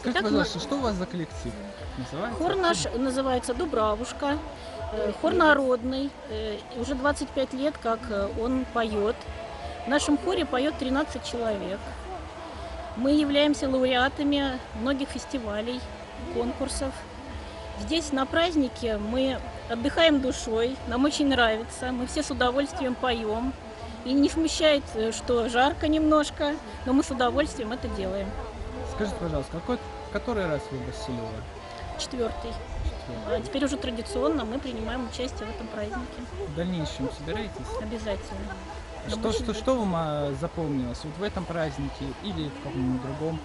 Скажите, Итак, пожалуйста, что у вас за коллектив называется? хор наш называется «Дубравушка», хор народный, уже 25 лет, как он поет. В нашем хоре поет 13 человек. Мы являемся лауреатами многих фестивалей, конкурсов. Здесь на празднике мы отдыхаем душой, нам очень нравится, мы все с удовольствием поем. И не смущает, что жарко немножко, но мы с удовольствием это делаем. Скажите, пожалуйста, который раз вы в Василёво? Четвертый. А теперь уже традиционно мы принимаем участие в этом празднике. В дальнейшем собираетесь? Обязательно. Что вам запомнилось вот в этом празднике или в каком-нибудь другом?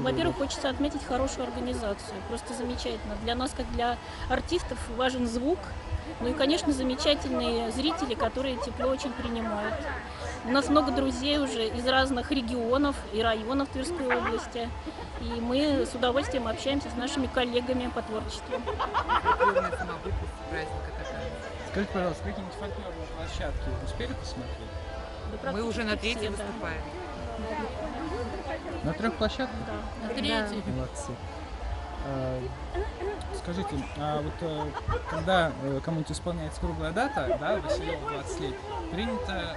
Во-первых, хочется отметить хорошую организацию. Просто замечательно. Для нас, как для артистов, важен звук. Ну и, конечно, замечательные зрители, которые тепло очень принимают. У нас много друзей уже из разных регионов и районов Тверской области. И мы с удовольствием общаемся с нашими коллегами по творчеству. Фольклорная самобытность праздника такая. Скажите, пожалуйста, какие-нибудь фольклорные площадки успели посмотреть? Да, Мы уже на практически третьей все, да. выступаем. На 3 площадках? Да. На третий. Молодцы. Скажите, когда кому-нибудь исполняется круглая дата, да, Василёва 20 лет, принято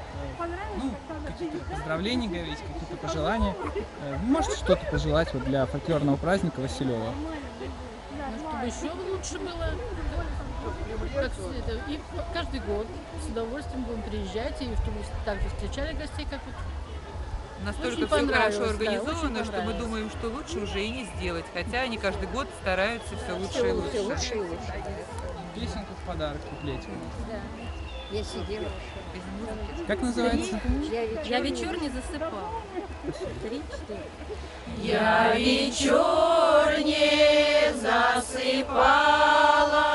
какие-то поздравления говорить, какие-то пожелания. Вы можете что-то пожелать вот для фольклорного праздника Василёва? Ну, чтобы еще лучше было. И каждый год с удовольствием будем приезжать, и чтобы также встречали гостей, как вот. Настолько Очень все хорошо понравилось, да, организовано, очень что мы понравилось. думаем, что лучше уже и не сделать. Хотя они каждый год стараются все лучше и лучше. Песенку в подарок куплете. Я сидела. Без музыки. Как называется? Я вечер не засыпала. Я вечер не засыпала,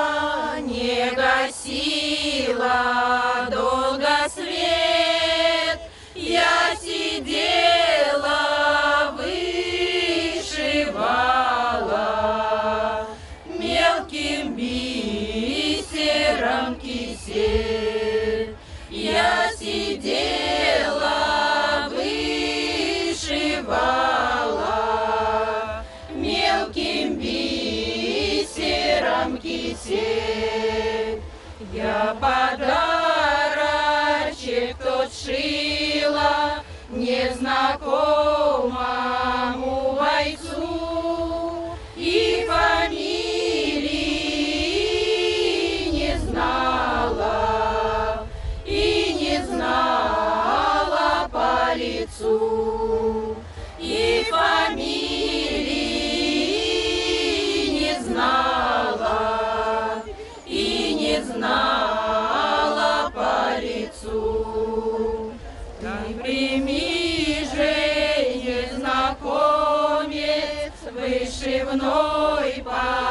не гасила долго свет. Я сидела, вышивала мелким бисером кисель. Я сидела, вышивала мелким бисером кисель. Я подарочек тот шила незнакомому бойцу, и фамилии не знала, и не знала по лицу, и фамилии не знала, и не знала по лицу. Ты прими же, незнакомец, вышивной подарок.